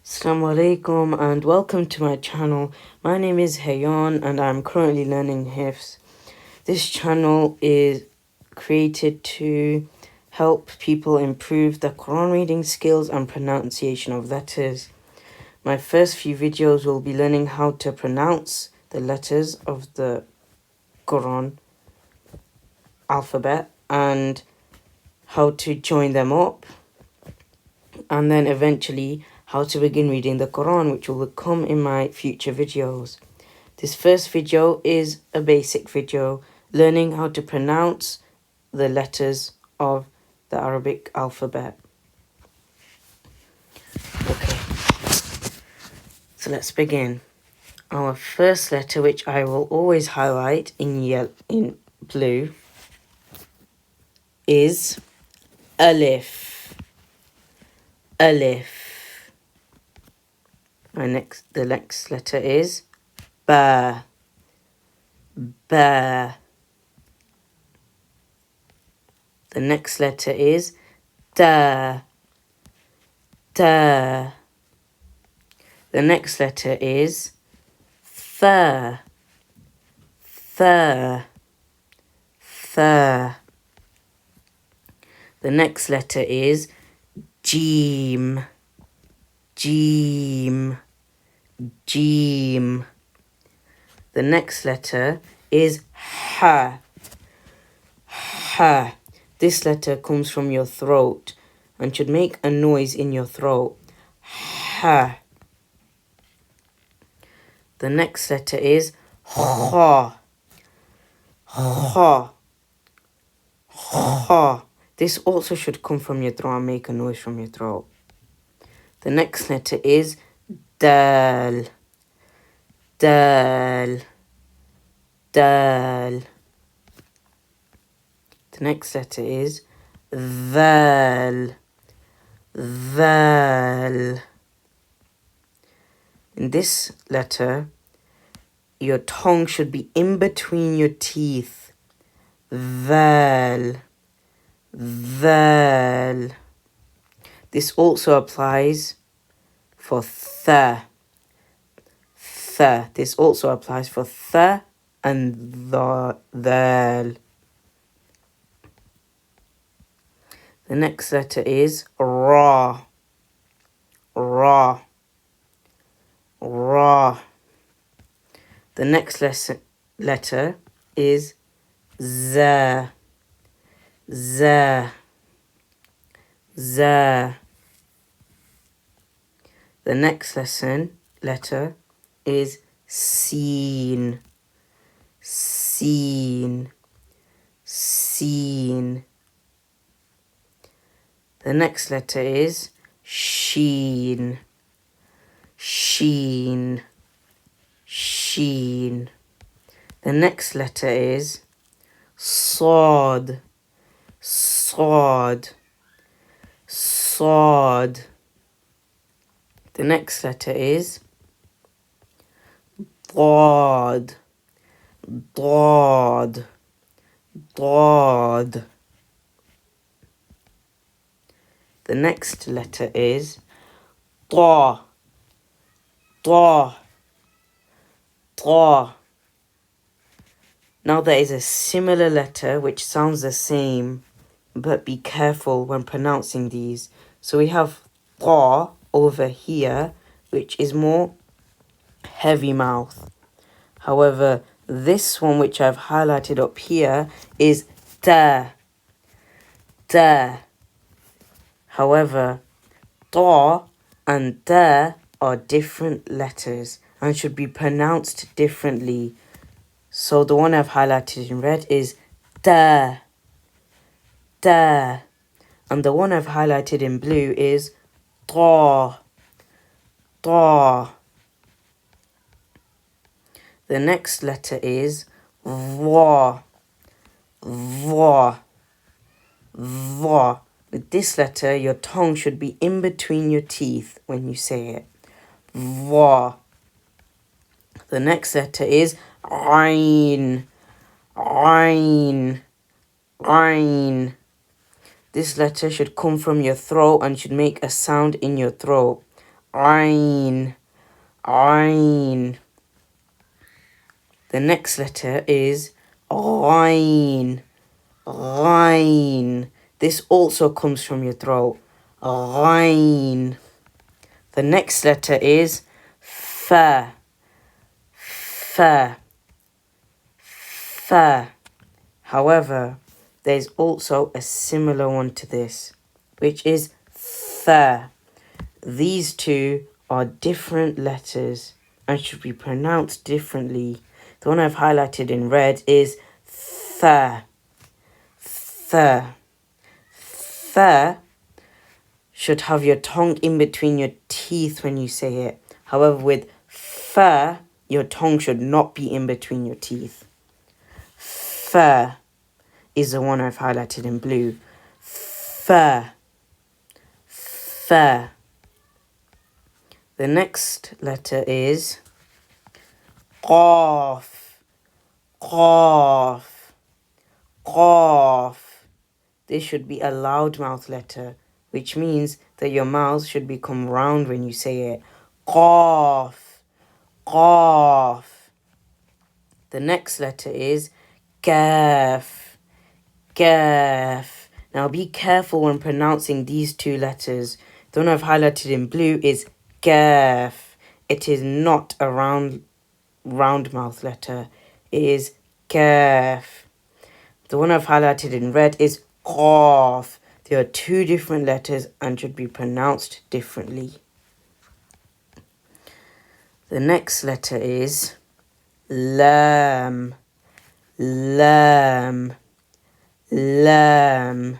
Assalamu alaikum and welcome to my channel. My name is Hayon and I'm currently learning Hifz. This channel is created to help people improve their Quran reading skills and pronunciation of letters. My first few videos will be learning how to pronounce the letters of the Quran alphabet and how to join them up, and then eventually how to begin reading the Quran, which will come in my future videos. This first video is a basic video, learning how to pronounce the letters of the Arabic alphabet. Okay, so let's begin. Our first letter, which I will always highlight in blue, is Alif. Alif. The next letter is Ba. Ba. The next letter is Da. Da. The next letter is Tha. Tha. Tha. The next letter is Jim. Jim. Jim. The next letter is Ha. Ha. This letter comes from your throat and should make a noise in your throat. Ha. The next letter is Ha. Ha. Ha. This also should come from your throat and make a noise from your throat. The next letter is Dal. Dal. Dal. The next letter is Val. Val. In this letter, your tongue should be in between your teeth. Val. Val. This also applies for Tha. Tha. This also applies for Tha and Dhal. The next letter is Ra. Ra. Ra. The next letter is Za. Za. Za. The next letter is Seen. Seen. Seen. The next letter is Sheen. Sheen. Sheen. The next letter is Sod. Sod. Sod. The next letter is Dad. Dad. Dad. The next letter is Da. Da. Da. Now there is a similar letter which sounds the same, but be careful when pronouncing these. So we have Da over here, which is more heavy mouth. However, this one which I've highlighted up here is Da. Da. However, Da and Da are different letters and should be pronounced differently. So the one I've highlighted in red is Da. Da. And the one I've highlighted in blue is Da. Da. The next letter is Va. Va. Va. With this letter, your tongue should be in between your teeth when you say it. Va. The next letter is Ain. Ain. Ain. This letter should come from your throat and should make a sound in your throat. Ain, ain. The next letter is Ghain, Ghain. This also comes from your throat. Ghain. The next letter is Fa, Fa, Fa. However, there's also a similar one to this, which is Tha. These two are different letters and should be pronounced differently. The one I've highlighted in red is Tha. Tha. Tha should have your tongue in between your teeth when you say it. However, with Fa, your tongue should not be in between your teeth. Fa is the one I've highlighted in blue. Fa. Fa. The next letter is Qaf, Qaf, Qaf. This should be a loud mouth letter, which means that your mouth should become round when you say it. Qaf, Qaf. The next letter is Kaf, Kaf. Now be careful when pronouncing these two letters. The one I've highlighted in blue is Kaf. It is not a round mouth letter. It is Kaf. The one I've highlighted in red is Qaf. There are two different letters and should be pronounced differently. The next letter is Lam, Lam, Lam.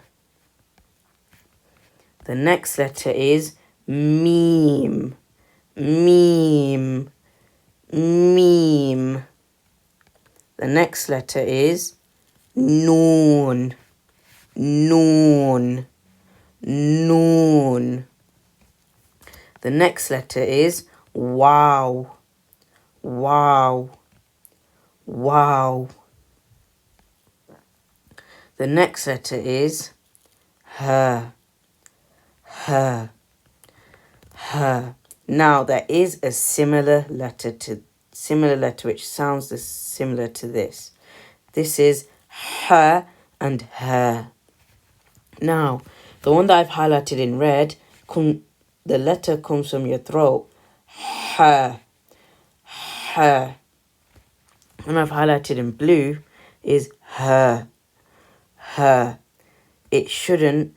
The next letter is Meme, Meme, Meme. The next letter is Noon, Noon, Noon. The next letter is Wow, Wow, Wow. The next letter is Her, Her, Her. Now there is a similar letter which sounds similar to this. This is Her and Her. Now, the one that I've highlighted in red, the letter comes from your throat. Her, Her. One I've highlighted in blue is Her, Her. It shouldn't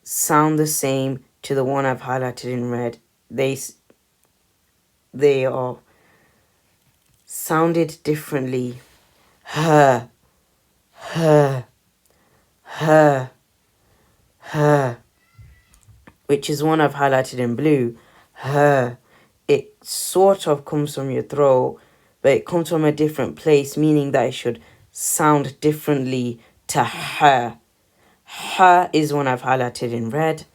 sound the same to the one I've highlighted in red. They are sounded differently. Her, Her, Her, Her. Which is one I've highlighted in blue. Her. It sort of comes from your throat, but it comes from a different place, meaning that it should sound differently to her. Her is one I've highlighted in red,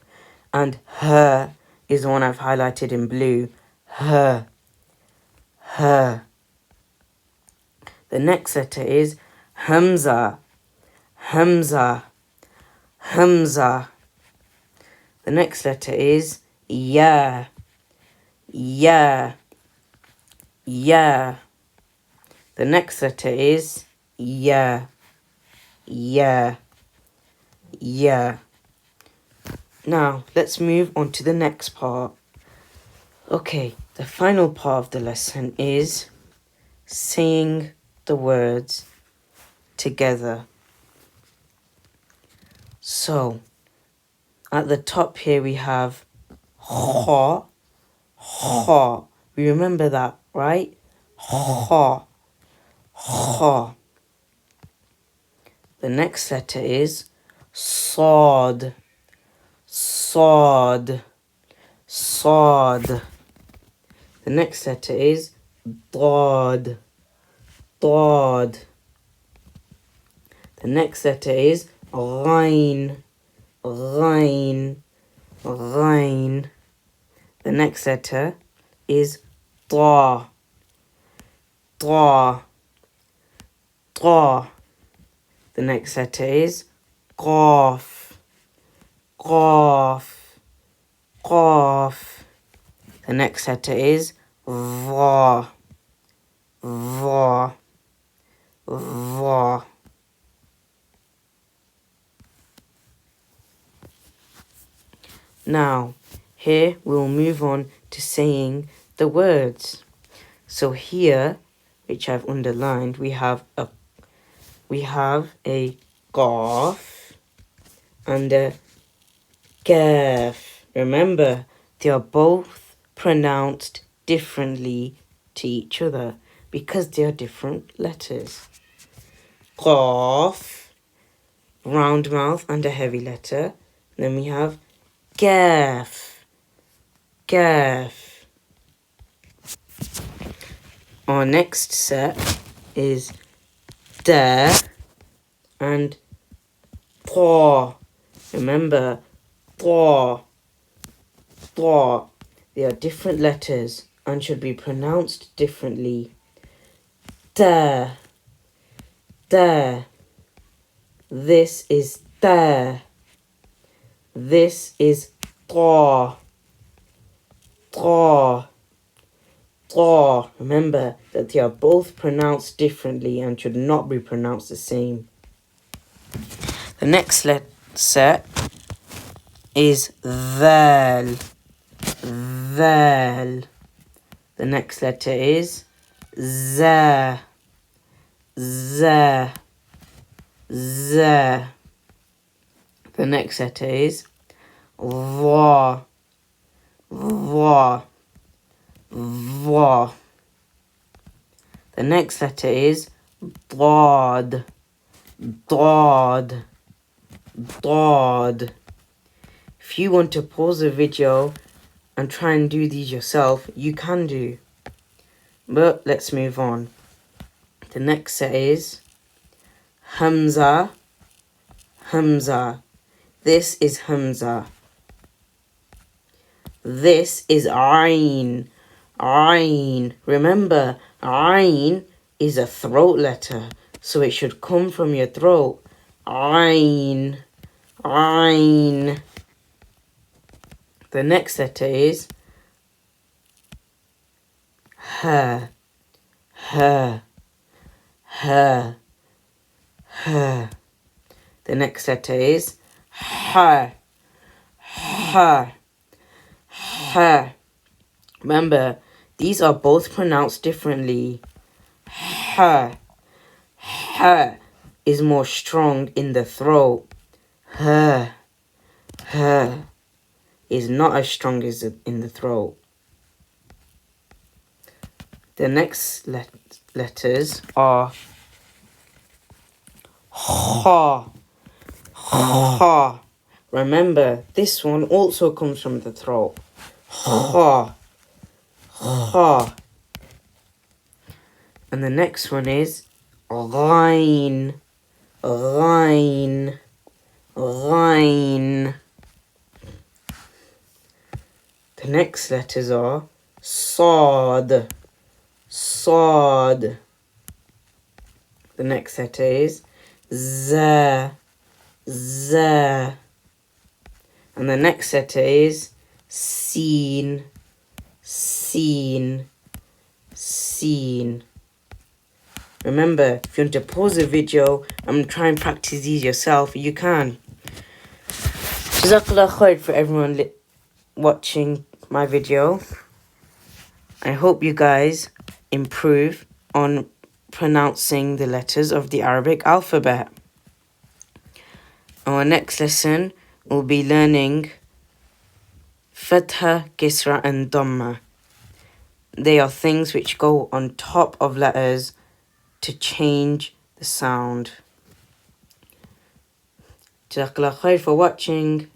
and her is the one I've highlighted in blue. Her, her. The next letter is Hamza, Hamza, Hamza. The next letter is Ya, Ya, Ya. The next letter is Ya, Ya, Ya. Now, let's move on to the next part. Okay, the final part of the lesson is saying the words together. So, at the top here we have kha, kha. We remember that, right? Kha, kha. The next letter is Sad, Sad, Sad. The next letter is Dad, Dad. The next letter is Ghain, Ghain, Ghain. The next letter is Ta, Ta, Ta. The next letter is Qaf, Qaf, Qaf. The next letter is Va. Va. Va. Now, here we'll move on to saying the words. So here, which I've underlined, we have a qaf and a kaf. Remember, they are both pronounced differently to each other because they are different letters. Qaf, round mouth and a heavy letter. Then we have kaf. Kaf. Our next set is da and ta. Remember, ta. Ta. They are different letters and should be pronounced differently. Da. Da. This is da. This is ta. Ta. Ta. Remember that they are both pronounced differently and should not be pronounced the same. The next set is val. Val. The next letter is za. Za. Za. The next letter is va. Va. Va. The next letter is dad. Dad. Dad. If you want to pause the video and try and do these yourself, you can do. But let's move on. The next set is Hamza. Hamza. This is Hamza. This is Ain. Ain. Remember, Ain is a throat letter, so it should come from your throat. Ain. Ain. The next letter is Ha. Ha. Ha. Ha. The next letter is Ha. Ha. Ha. Remember, these are both pronounced differently. Ha. Ha is more strong in the throat. Ha. Ha is not as strong as in the throat. The next letters are Ha. Ha. Remember, this one also comes from the throat. Ha. Ha. And the next one is Ghain. Ghain. Ghain. The next letters are Sad. Sad. The next letter is Za. Za. And the next letter is Sin. Sin. Sin. Remember, if you want to pause the video and try and practice these yourself, you can. Jazakallah khair for everyone watching my video. I hope you guys improve on pronouncing the letters of the Arabic alphabet. Our next lesson will be learning Fatha, Kisra and Dhamma. They are things which go on top of letters to change the sound. Jazakallah khair for watching.